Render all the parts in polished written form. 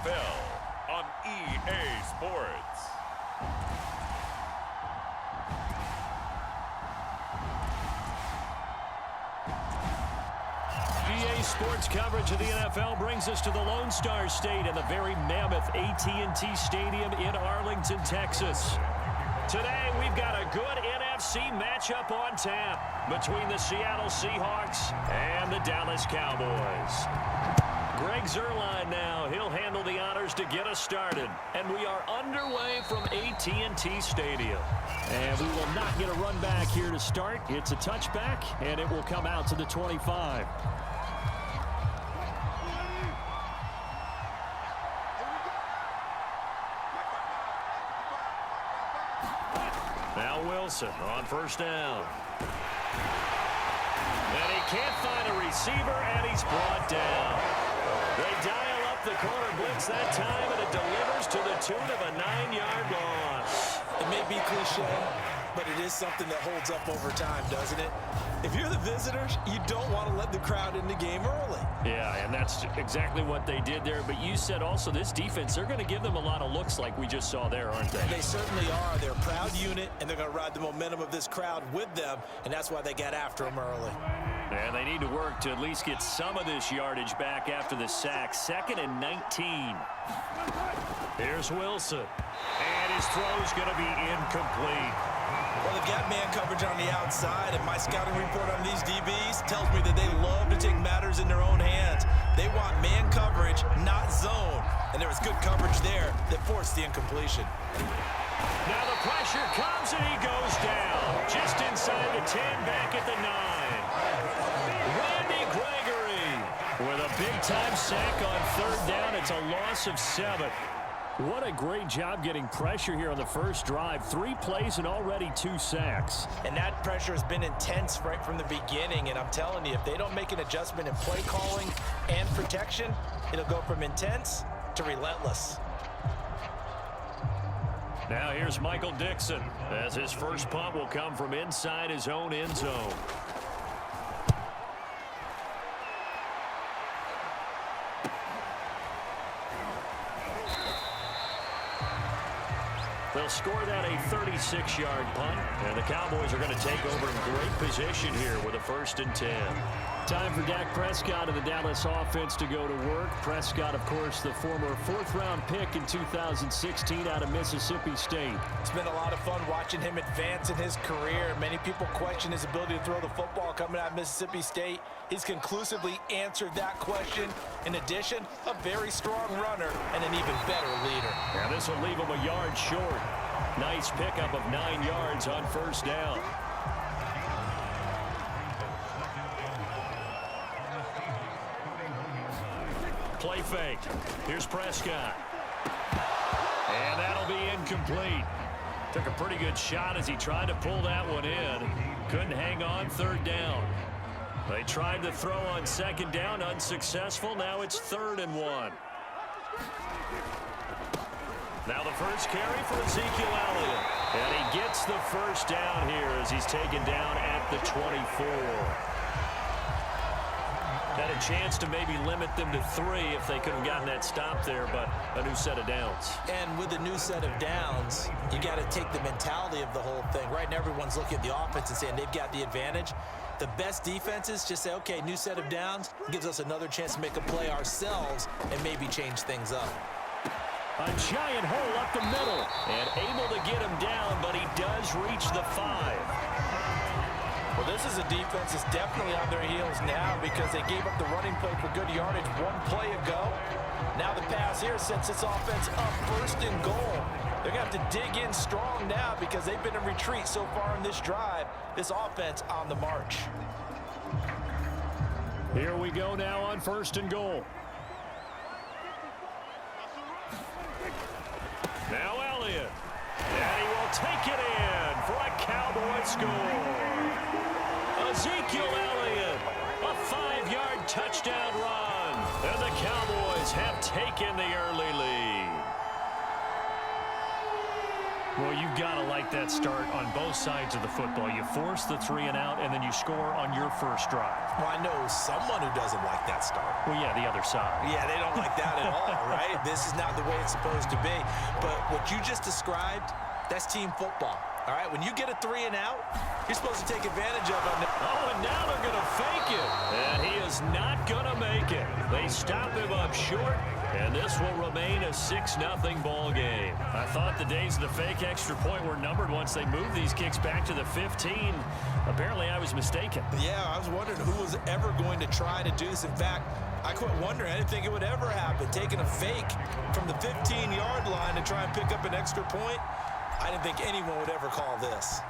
NFL on EA Sports. EA Sports coverage of the NFL brings us to the Lone Star State and the very mammoth AT&T Stadium in Arlington, Texas. Today, we've got a good NFC matchup on tap between the Seattle Seahawks and the Dallas Cowboys. Greg Zuerlein now. He'll handle the honors to get us started. And we are underway from AT&T Stadium. And we will not get a run back here to start. It's a touchback, and it will come out to the 25. Now Wilson on first down. And he can't find a receiver, and he's brought down. They dial up the corner blitz that time, and it delivers to the tune of a 9-yard loss. It may be cliche, but it is something that holds up over time, doesn't it? If you're the visitors, you don't want to let the crowd in the game early. Yeah, and that's exactly what they did there. But you said also this defense, they're going to give them a lot of looks like we just saw there, aren't they? They certainly are. They're a proud unit, and they're going to ride the momentum of this crowd with them, and that's why they got after them early. And they need to work to at least get some of this yardage back after the sack. 2nd and 19. Here's Wilson. And his throw's going to be incomplete. Well, they've got man coverage on the outside, and my scouting report on these DBs tells me that they love to take matters in their own hands. They want man coverage, not zone. And there was good coverage there that forced the incompletion. Now the pressure comes, and he goes down. Just inside the 10, back at the 9. Randy Gregory with a big-time sack on 3rd down. It's a loss of 7. What a great job getting pressure here on the first drive. 3 plays and already 2 sacks. And that pressure has been intense right from the beginning. And I'm telling you, if they don't make an adjustment in play calling and protection, it'll go from intense to relentless. Now here's Michael Dixon as his first punt will come from inside his own end zone. They'll score that a 36-yard punt, and the Cowboys are going to take over in great position here with a 1st and 10. Time for Dak Prescott and the Dallas offense to go to work. Prescott, of course, the former 4th-round pick in 2016 out of Mississippi State. It's been a lot of fun watching him advance in his career. Many people question his ability to throw the football coming out of Mississippi State. He's conclusively answered that question. In addition, a very strong runner and an even better leader. Now this will leave him a yard short. Nice pickup of 9 yards on 1st down. Play fake. Here's Prescott. And that'll be incomplete. Took a pretty good shot as he tried to pull that one in. Couldn't hang on 3rd down. They tried to throw on 2nd down, unsuccessful. Now it's 3rd and 1. Now the first carry for Ezekiel Elliott. And he gets the first down here as he's taken down at the 24. Had a chance to maybe limit them to 3 if they could have gotten that stop there, but a new set of downs. And with a new set of downs, you got to take the mentality of the whole thing. Right now, everyone's looking at the offense and saying they've got the advantage. The best defenses just say, okay, new set of downs gives us another chance to make a play ourselves and maybe change things up. A giant hole up the middle and able to get him down, but he does reach the 5. Well, this is a defense that's definitely on their heels now because they gave up the running play for good yardage 1 play ago. Now the pass here sets this offense up 1st and goal. They're going to have to dig in strong now because they've been in retreat so far in this drive. This offense on the march. Here we go now on 1st and goal. Now Elliott. And he will take it in for a Cowboy score. Ezekiel Elliott, a 5-yard touchdown run. And the Cowboys have taken the early lead. Well, you've got to like that start on both sides of the football. You force the 3 and out, and then you score on your first drive. Well, I know someone who doesn't like that start. Well, yeah, the other side. Yeah, they don't like that at all, right? This is not the way it's supposed to be. But what you just described, that's team football. All right, when you get a 3 and out, you're supposed to take advantage of it. Oh, and now they're going to fake it. And he is not going to make it. They stop him up short, and this will remain a 6-0 ball game. I thought the days of the fake extra point were numbered once they moved these kicks back to the 15. Apparently, I was mistaken. Yeah, I was wondering who was ever going to try to do this. In fact, I quit wondering. I didn't think it would ever happen. Taking a fake from the 15-yard line to try and pick up an extra point, I didn't think anyone would ever call this.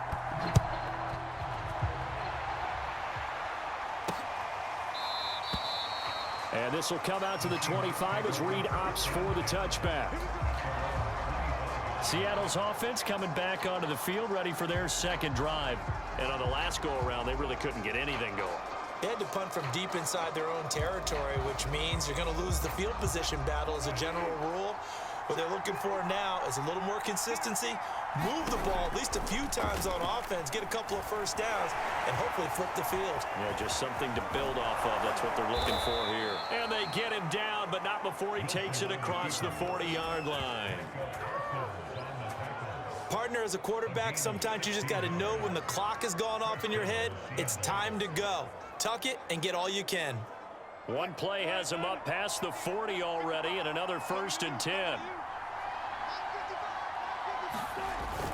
And this will come out to the 25 as Reed opts for the touchback. Seattle's offense coming back onto the field, ready for their second drive. And on the last go-around, they really couldn't get anything going. They had to punt from deep inside their own territory, which means you're going to lose the field position battle as a general rule. What they're looking for now is a little more consistency, move the ball at least a few times on offense, get a couple of first downs, and hopefully flip the field. Yeah, just something to build off of. That's what they're looking for here. And they get him down, but not before he takes it across the 40-yard line. Partner, as a quarterback, sometimes you just got to know when the clock has gone off in your head, it's time to go. Tuck it and get all you can. One play has him up past the 40 already, and another 1st and 10.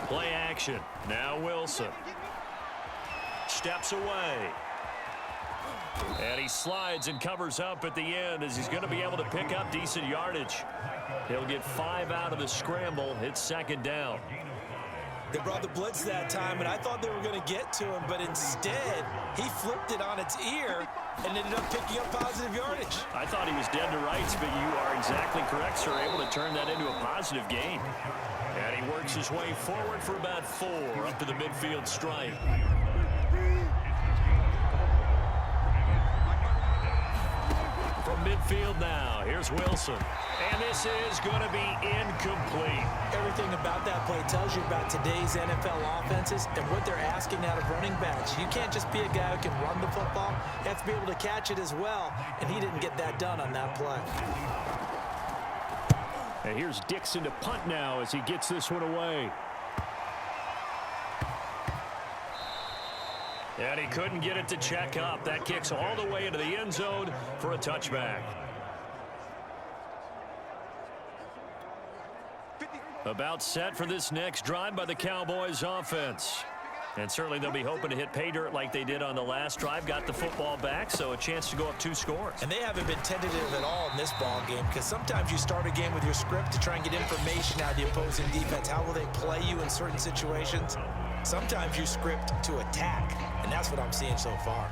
Play action. Now Wilson. Steps away. And he slides and covers up at the end as he's going to be able to pick up decent yardage. He'll get 5 out of the scramble. It's 2nd down. They brought the blitz that time, and I thought they were going to get to him, but instead, he flipped it on its ear and ended up picking up positive yardage. I thought he was dead to rights, but you are exactly correct, sir. Able to turn that into a positive gain. And he works his way forward for about 4 up to the midfield stripe. From midfield now, here's Wilson. And this is going to be incomplete. Everything about that play tells you about today's NFL offenses and what they're asking out of running backs. You can't just be a guy who can run the football. You have to be able to catch it as well, and he didn't get that done on that play. And here's Dixon to punt now as he gets this one away. And he couldn't get it to check up. That kicks all the way into the end zone for a touchback. About set for this next drive by the Cowboys offense. And certainly they'll be hoping to hit pay dirt like they did on the last drive. Got the football back, so a chance to go up 2 scores. And they haven't been tentative at all in this ball game, because sometimes you start a game with your script to try and get information out of the opposing defense. How will they play you in certain situations? Sometimes you script to attack, and that's what I'm seeing so far.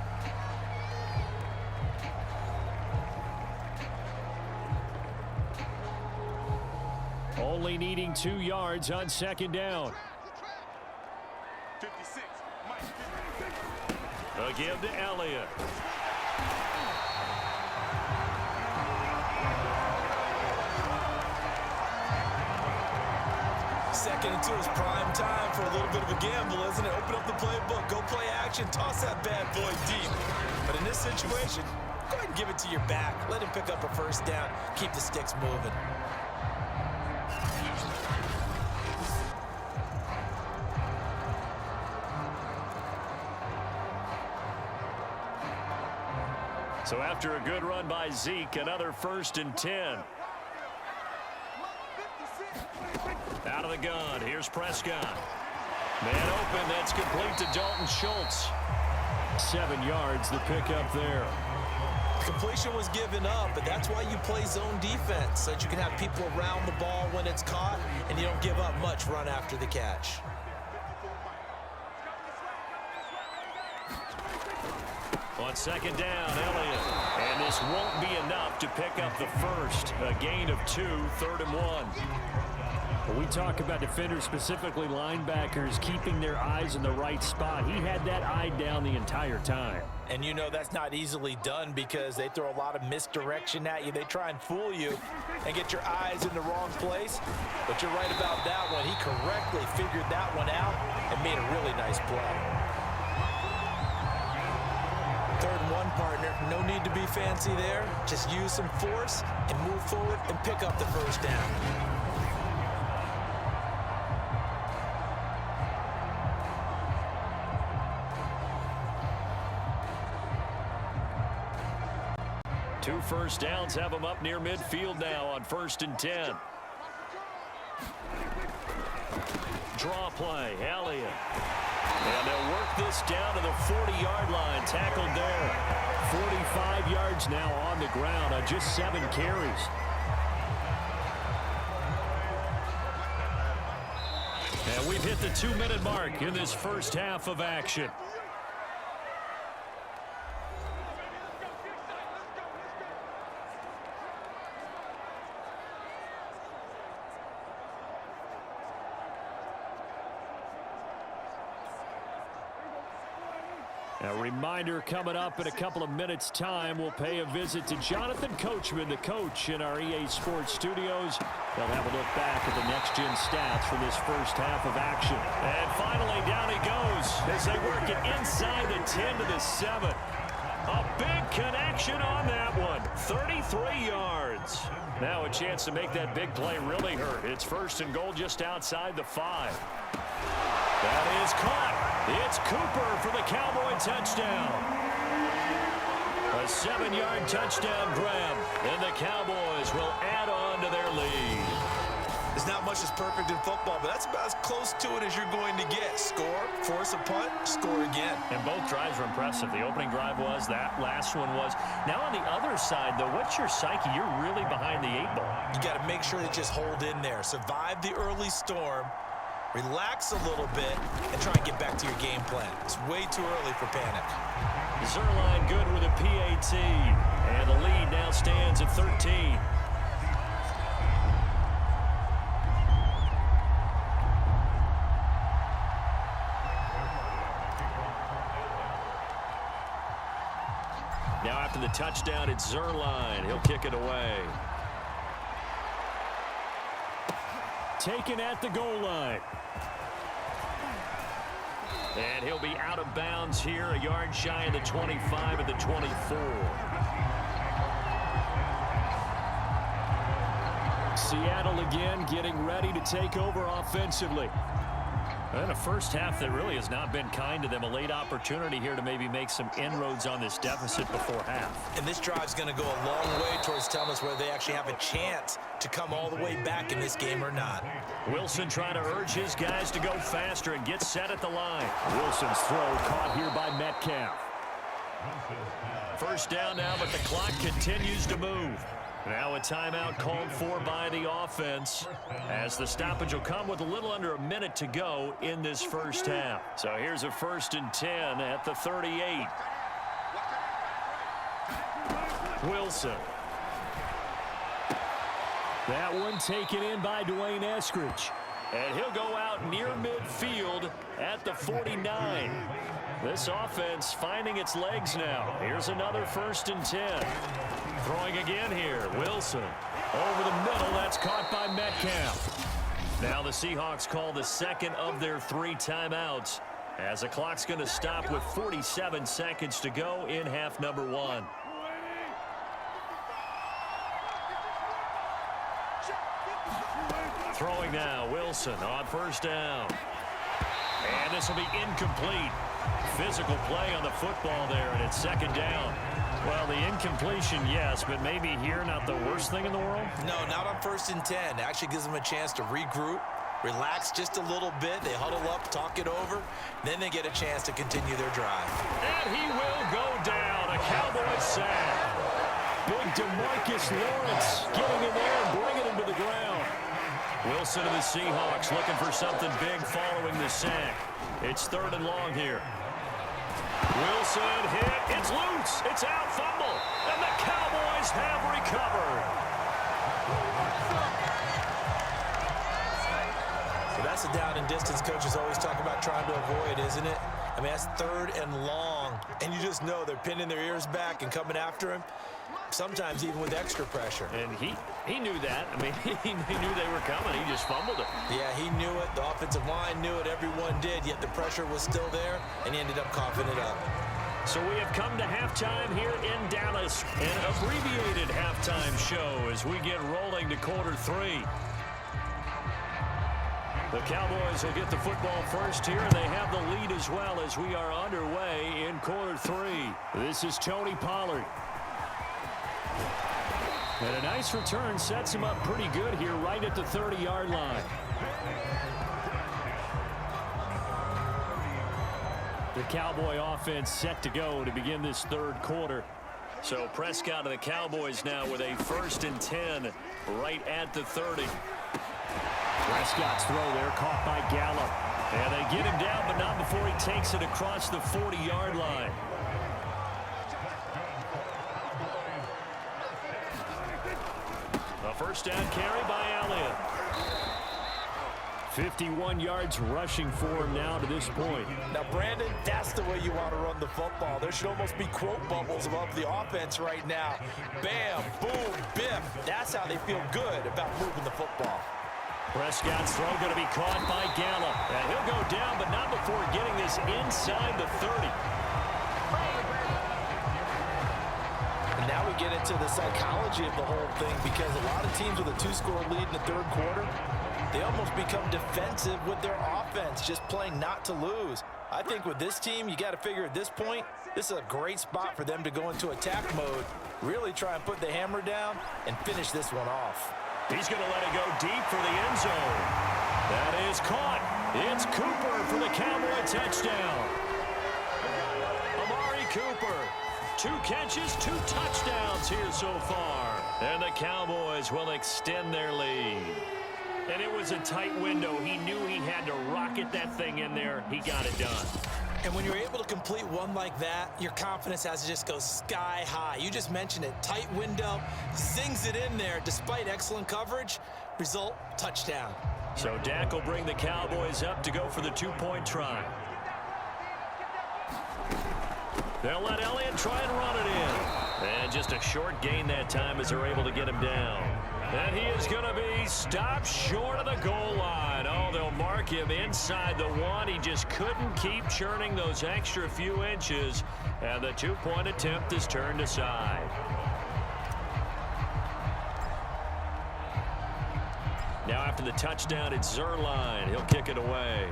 Only needing 2 yards on 2nd down. 56. Again to Elliott. Second and 2 is prime time for a little bit of a gamble, isn't it? Open up the playbook, go play action, toss that bad boy deep. But in this situation, go ahead and give it to your back. Let him pick up a first down, keep the sticks moving. So after a good run by Zeke, another 1st and 10. Out of the gun, here's Prescott. Man open, that's complete to Dalton Schultz. 7 yards, the pickup there. Completion was given up, but that's why you play zone defense, so that you can have people around the ball when it's caught, and you don't give up much run after the catch. On 2nd down, Elliott. And And this won't be enough to pick up the first. A gain of 2, 3rd and 1. When we talk about defenders, specifically linebackers, keeping their eyes in the right spot, he had that eye down the entire time. And you know that's not easily done because they throw a lot of misdirection at you. They try and fool you and get your eyes in the wrong place. But you're right about that one. He correctly figured that one out and made a really nice play. 3rd and 1, partner. No need to be fancy there. Just use some force and move forward and pick up the first down. Two first downs have them up near midfield now on 1st and 10. Draw play, Elliott. And they'll work this down to the 40-yard line. Tackled there. 45 yards now on the ground on just 7 carries. And we've hit the 2-minute mark in this first half of action. A reminder coming up in a couple of minutes' time. We'll pay a visit to Jonathan Coachman, the coach in our EA Sports studios. They'll have a look back at the next-gen stats from this first half of action. And finally, down he goes as they work it inside the 10 to the 7. A big connection on that one. 33 yards. Now a chance to make that big play really hurt. It's 1st and goal just outside the 5. That is caught. It's Cooper for the Cowboy touchdown. A 7-yard touchdown grab, and the Cowboys will add on to their lead. There's not much that's perfect in football, but that's about as close to it as you're going to get. Score, force a punt, score again. And both drives were impressive. The opening drive was, that last one was. Now on the other side, though, what's your psyche? You're really behind the 8 ball. You got to make sure to just hold in there. Survive the early storm. Relax a little bit and try and get back to your game plan. It's way too early for panic. Zerline good with a PAT. And the lead now stands at 13. Now after the touchdown, it's Zerline. He'll kick it away. Taken at the goal line. And he'll be out of bounds here, a yard shy of the 25 and the 24. Seattle again getting ready to take over offensively. And a first half that really has not been kind to them. A late opportunity here to maybe make some inroads on this deficit before half. And this drive's going to go a long way towards telling us whether they actually have a chance to come all the way back in this game or not. Wilson trying to urge his guys to go faster and get set at the line. Wilson's throw caught here by Metcalf. First down now, but the clock continues to move. Now a timeout called for by the offense as the stoppage will come with a little under a minute to go in this first half. So here's a 1st and 10 at the 38. Wilson. That one taken in by Dwayne Eskridge. And he'll go out near midfield at the 49. This offense finding its legs now. Here's another 1st and 10. Throwing again here. Wilson. Over the middle. That's caught by Metcalf. Now the Seahawks call the second of their 3 timeouts as the clock's going to stop with 47 seconds to go in half number 1. Throwing now, Wilson on 1st down. And this will be incomplete. Physical play on the football there, and it's 2nd down. Well, the incompletion, yes, but maybe here not the worst thing in the world? No, not on 1st and 10. It actually gives them a chance to regroup, relax just a little bit. They huddle up, talk it over. Then they get a chance to continue their drive. And he will go down. A Cowboys sack. Big DeMarcus Lawrence getting in there and bringing him to the ground. Wilson of the Seahawks looking for something big following the sack. It's 3rd and long here. Wilson hit. It's loose. It's out. Fumble. And the Cowboys have recovered. So that's a down and distance coaches always talk about trying to avoid, isn't it? I mean, that's 3rd and long. And you just know they're pinning their ears back and coming after him. Sometimes even with extra pressure. And he knew that. I mean, he knew they were coming. He just fumbled it. Yeah, he knew it. The offensive line knew it. Everyone did. Yet the pressure was still there, and he ended up coughing it up. So we have come to halftime here in Dallas. An abbreviated halftime show as we get rolling to quarter 3. The Cowboys will get the football first here, and they have the lead as well as we are underway in quarter 3. This is Tony Pollard. And a nice return sets him up pretty good here right at the 30-yard line. The Cowboy offense set to go to begin this 3rd quarter. So Prescott of the Cowboys now with a 1st and 10 right at the 30. Prescott's throw there caught by Gallup. And they get him down, but not before he takes it across the 40-yard line. A first down carry by Elliott. 51 yards rushing for him now to this point. Now, Brandon, that's the way you want to run the football. There should almost be quote bubbles above the offense right now. Bam, boom, biff. That's how they feel good about moving the football. Prescott's throw going to be caught by Gallup. And he'll go down, but not before getting this inside the 30. And now we get into the psychology of the whole thing, because a lot of teams with a 2-score lead in the 3rd quarter, they almost become defensive with their offense, just playing not to lose. I think with this team, you got to figure at this point, this is a great spot for them to go into attack mode, really try and put the hammer down and finish this one off. He's going to let it go deep for the end zone. That is caught. It's Cooper for the Cowboy touchdown. Amari Cooper. 2 catches, 2 touchdowns here so far. And the Cowboys will extend their lead. And it was a tight window. He knew he had to rocket that thing in there. He got it done. And when you're able to complete one like that, your confidence has to just go sky high. You just mentioned it. Tight window, zings it in there despite excellent coverage. Result, touchdown. So Dak will bring the Cowboys up to go for the 2-point try. They'll let Elliott try and run it in. And just a short gain that time as they're able to get him down. And he is going to be stopped short of the goal line. Oh, they'll mark him inside the 1. He just couldn't keep churning those extra few inches. And the 2-point attempt is turned aside. Now after the touchdown, it's Zerline. He'll kick it away.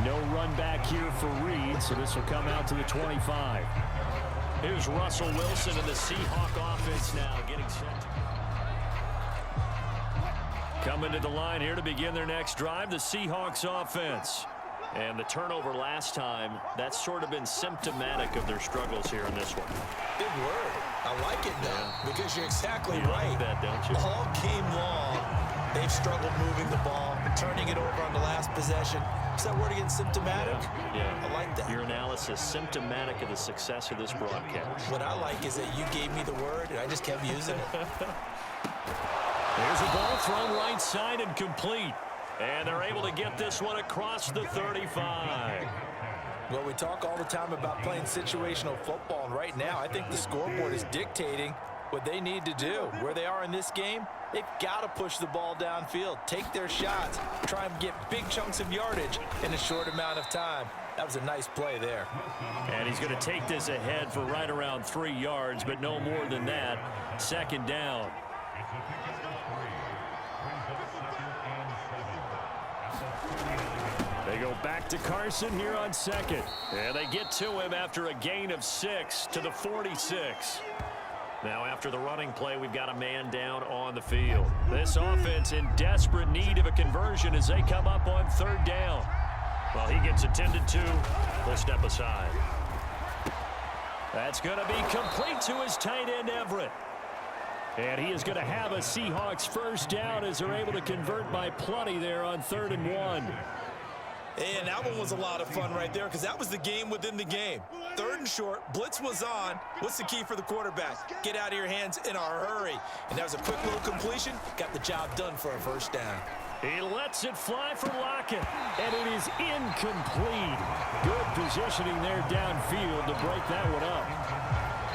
No run back here for Reed, so this will come out to the 25. Here's Russell Wilson and the Seahawk offense now getting set. Coming to the line here to begin their next drive, the Seahawks offense. And the turnover last time, that's sort of been symptomatic of their struggles here in this one. Big word. I like it now, because you're exactly right. Like that, don't you? All game long, they've struggled moving the ball, turning it over on the last possession. Is that word again, symptomatic? Yeah. I like that. Your analysis, symptomatic of the success of this broadcast. What I like is that you gave me the word, and I just kept using it. There's a ball thrown right side and complete. And they're able to get this one across the 35. Well, we talk all the time about playing situational football, and right now I think the scoreboard is dictating what they need to do. Where they are in this game, they've got to push the ball downfield, take their shots, try and get big chunks of yardage in a short amount of time. That was a nice play there. And he's going to take this ahead for right around 3 yards, but no more than that. 2nd down. They go back to Carson here on 2nd. And they get to him after a gain of 6 to the 46. Now after the running play, we've got a man down on the field. This offense in desperate need of a conversion as they come up on 3rd down. Well, he gets attended to. We'll step aside. That's going to be complete to his tight end, Everett. And he is going to have a Seahawks 1st down as they're able to convert by plenty there on 3rd and 1. And that one was a lot of fun right there because that was the game within the game. 3rd and short, blitz was on. What's the key for the quarterback? Get out of your hands in a hurry. And that was a quick little completion. Got the job done for a 1st down. He lets it fly for Lockett, and it is incomplete. Good positioning there downfield to break that one up.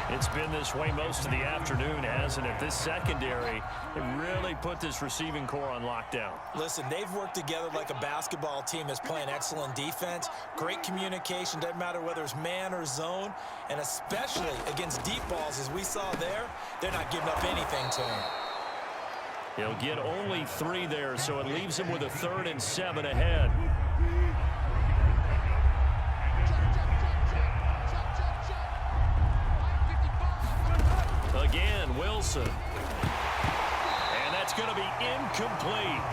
It's been this way most of the afternoon, hasn't it? This secondary really put this receiving core on lockdown. Listen, they've worked together like a basketball team that's playing excellent defense. Great communication, doesn't matter whether it's man or zone. And especially against deep balls, as we saw there, they're not giving up anything to him. He'll get only 3 there, so it leaves him with a 3rd and 7 ahead. Again, Wilson. And that's going to be incomplete.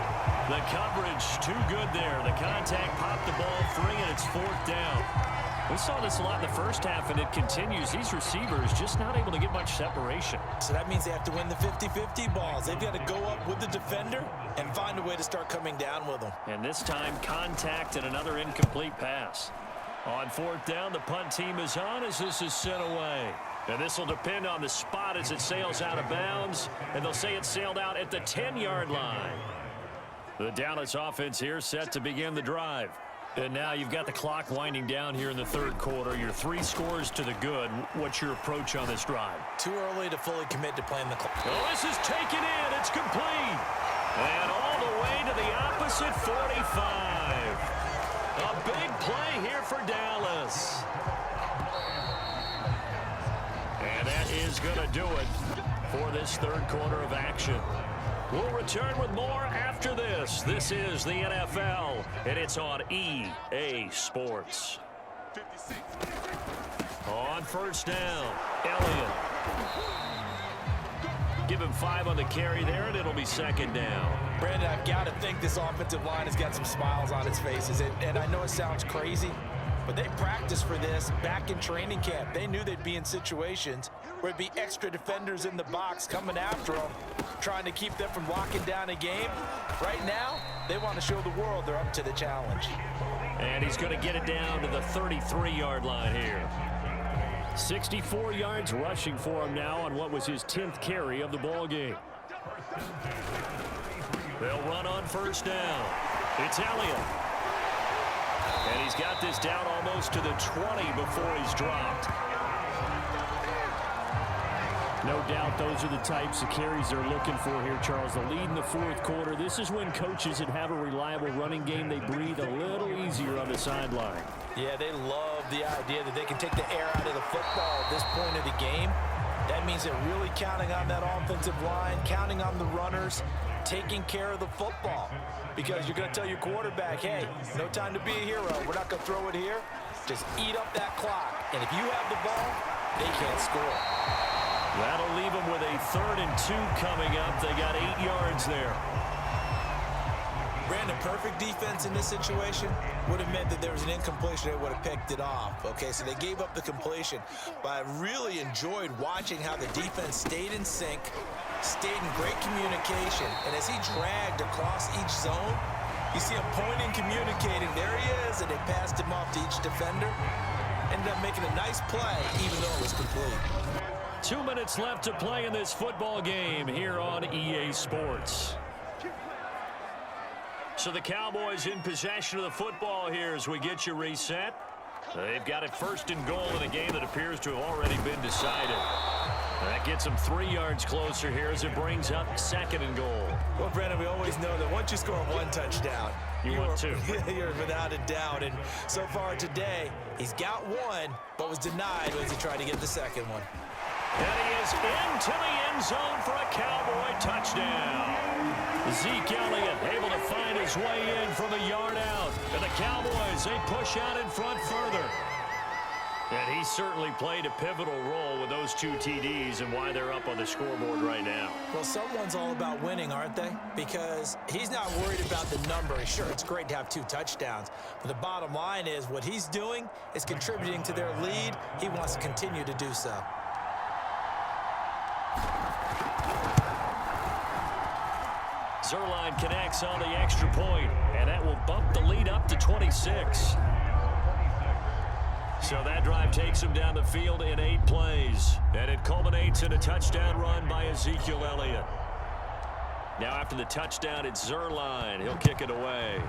The coverage too good there. The contact popped the ball free, and it's 4th down. We saw this a lot in the first half, and it continues. These receivers just not able to get much separation. So that means they have to win the 50-50 balls. They've got to go up with the defender and find a way to start coming down with them. And this time, contact and another incomplete pass. On 4th down, the punt team is on as this is sent away. And this will depend on the spot as it sails out of bounds. And they'll say it sailed out at the 10-yard line. The Dallas offense here set to begin the drive. And now you've got the clock winding down here in the 3rd quarter. You're 3 scores to the good. What's your approach on this drive? Too early to fully commit to playing the clock. Oh, this is taken in. It's complete. And all the way to the opposite 45. A big play here for Dallas. And that is going to do it for this 3rd quarter of action. We'll return with more after this. This is the NFL, and it's on EA Sports. On 1st down, Elliott. Give him 5 on the carry there, and it'll be 2nd down. Brandon, I've got to think this offensive line has got some smiles on its faces. And I know it sounds crazy, but they practiced for this back in training camp. They knew they'd be in situations where it'd be extra defenders in the box coming after them, trying to keep them from locking down a game. Right now, they want to show the world they're up to the challenge. And he's going to get it down to the 33-yard line here. 64 yards rushing for him now on what was his 10th carry of the ball game. They'll run on 1st down. It's Elliott. And he's got this down almost to the 20 before he's dropped. No doubt those are the types of carries they're looking for here, Charles. The lead in the 4th quarter. This is when coaches that have a reliable running game, they breathe a little easier on the sideline. Yeah, they love the idea that they can take the air out of the football at this point of the game. That means they're really counting on that offensive line, counting on the runners, taking care of the football. Because you're going to tell your quarterback, hey, no time to be a hero. We're not going to throw it here. Just eat up that clock. And if you have the ball, they can't score. That'll leave them with a 3rd and 2 coming up. They got 8 yards there. Brandon, perfect defense in this situation would have meant that there was an incompletion. They would have picked it off. Okay, so they gave up the completion. But I really enjoyed watching how the defense stayed in sync, stayed in great communication. And as he dragged across each zone, you see him pointing, communicating. There he is, and they passed him off to each defender. Ended up making a nice play, even though it was complete. 2 minutes left to play in this football game here on EA Sports. So the Cowboys in possession of the football here as we get you reset. They've got it 1st and goal in a game that appears to have already been decided. That gets them 3 yards closer here as it brings up 2nd and goal. Well, Brandon, we always know that once you score 1 touchdown, you want 2. You're without a doubt. And so far today, he's got 1, but was denied as he tried to get the 2nd one. And he is into the end zone for a Cowboy touchdown. Zeke Elliott able to find his way in from a yard out. And the Cowboys, they push out in front further. And he certainly played a pivotal role with those 2 TDs and why they're up on the scoreboard right now. Well, someone's all about winning, aren't they? Because he's not worried about the number. Sure, it's great to have 2 touchdowns. But the bottom line is what he's doing is contributing to their lead. He wants to continue to do so. Zerline connects on the extra point, and that will bump the lead up to 26. So that drive takes him down the field in 8 plays, and it culminates in a touchdown run by Ezekiel Elliott. Now after the touchdown, it's Zerline. He'll kick it away.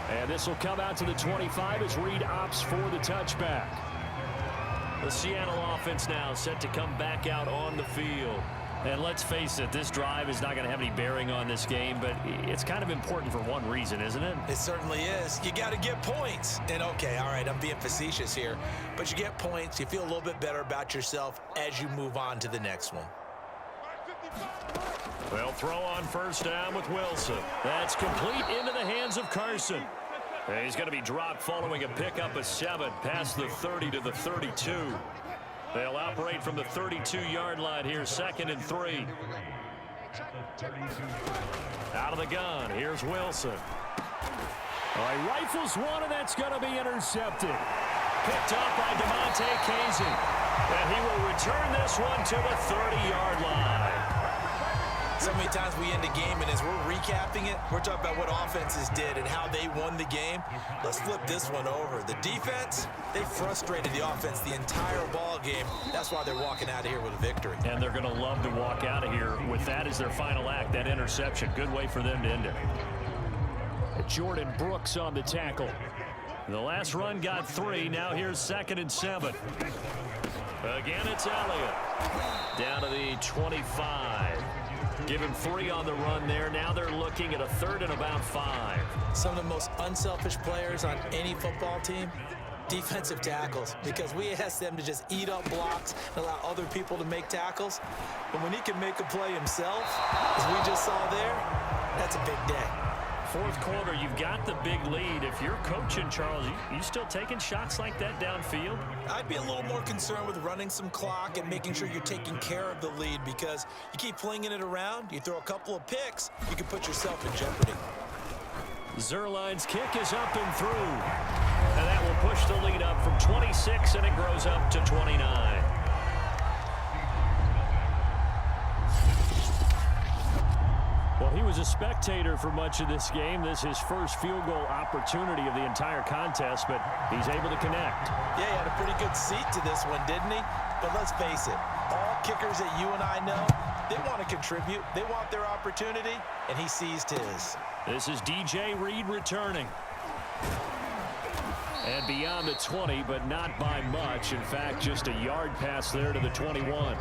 And this will come out to the 25 as Reed opts for the touchback. The Seattle offense now set to come back out on the field. And let's face it, this drive is not going to have any bearing on this game, but it's kind of important for one reason, isn't it? It certainly is. You got to get points. And okay, all right, I'm being facetious here, but you get points, you feel a little bit better about yourself as you move on to the next one. They'll throw on first down with Wilson. That's complete into the hands of Carson. And he's going to be dropped following a pickup of 7 past the 30 to the 32. They'll operate from the 32-yard line here, 2nd and 3. Out of the gun, here's Wilson. All right, rifles one, and that's going to be intercepted. Picked up by DeMonte Casey. And he will return this one to the 30-yard line. So many times we end a game, and as we're recapping it, we're talking about what offenses did and how they won the game. Let's flip this one over. The defense, they frustrated the offense the entire ball game. That's why they're walking out of here with a victory. And they're going to love to walk out of here with that as their final act, that interception. Good way for them to end it. Jordan Brooks on the tackle. The last run got 3. Now here's 2nd and 7. Again, it's Elliott. Down to the 25. Give him 3 on the run there. Now they're looking at a 3rd and about 5. Some of the most unselfish players on any football team, defensive tackles, because we ask them to just eat up blocks and allow other people to make tackles. But when he can make a play himself, as we just saw there, that's a big day. 4th quarter, you've got the big lead. If you're coaching, Charles, you still taking shots like that downfield? I'd be a little more concerned with running some clock and making sure you're taking care of the lead, because you keep flinging it around, you throw a couple of picks, you can put yourself in jeopardy. Zerline's kick is up and through. And that will push the lead up from 26, and it grows up to 29. Well, he was a spectator for much of this game. This is his first field goal opportunity of the entire contest, but he's able to connect. Yeah, he had a pretty good seat to this one, didn't he? But let's face it, all kickers that you and I know, they want to contribute. They want their opportunity, and he seized his. This is DJ Reed returning. And beyond the 20, but not by much. In fact, just a yard pass there to the 21.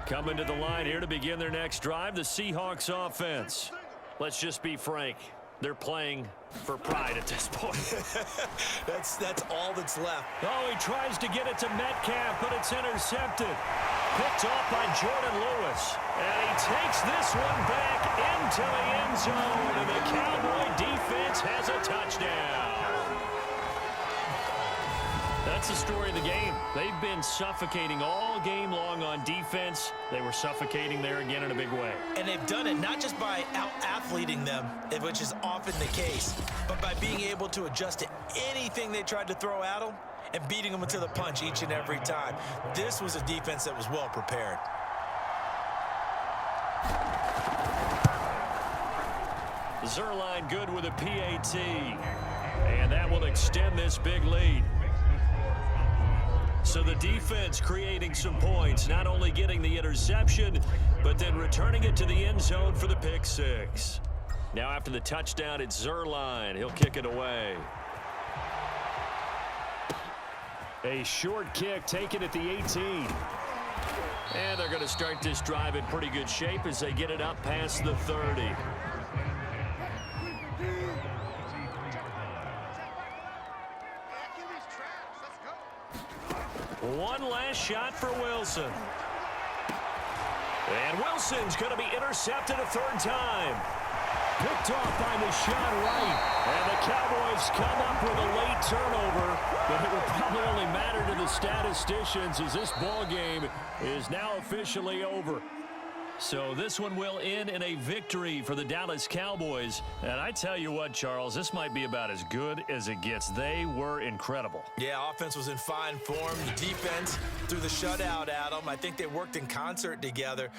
Coming to the line here to begin their next drive, the Seahawks offense. Let's just be frank. They're playing for pride at this point. That's all that's left. Oh, he tries to get it to Metcalf, but it's intercepted. Picked off by Jordan Lewis. And he takes this one back into the end zone. And the Cowboy defense has a touchdown. That's the story of the game. They've been suffocating all game long on defense. They were suffocating there again in a big way. And they've done it not just by out-athleting them, which is often the case, but by being able to adjust to anything they tried to throw at them and beating them into the punch each and every time. This was a defense that was well prepared. Zerline good with a PAT. And that will extend this big lead. So the defense creating some points, not only getting the interception, but then returning it to the end zone for the pick 6. Now after the touchdown, it's Zerline. He'll kick it away. A short kick taken at the 18. And they're going to start this drive in pretty good shape as they get it up past the 30. One last shot for Wilson. And Wilson's going to be intercepted a 3rd time. Picked off by Deshaun Wright. And the Cowboys come up with a late turnover, but it will probably only matter to the statisticians as this ball game is now officially over. So this one will end in a victory for the Dallas Cowboys. And I tell you what, Charles, this might be about as good as it gets. They were incredible. Yeah, offense was in fine form. The defense through the shutout, Adam. I think they worked in concert together.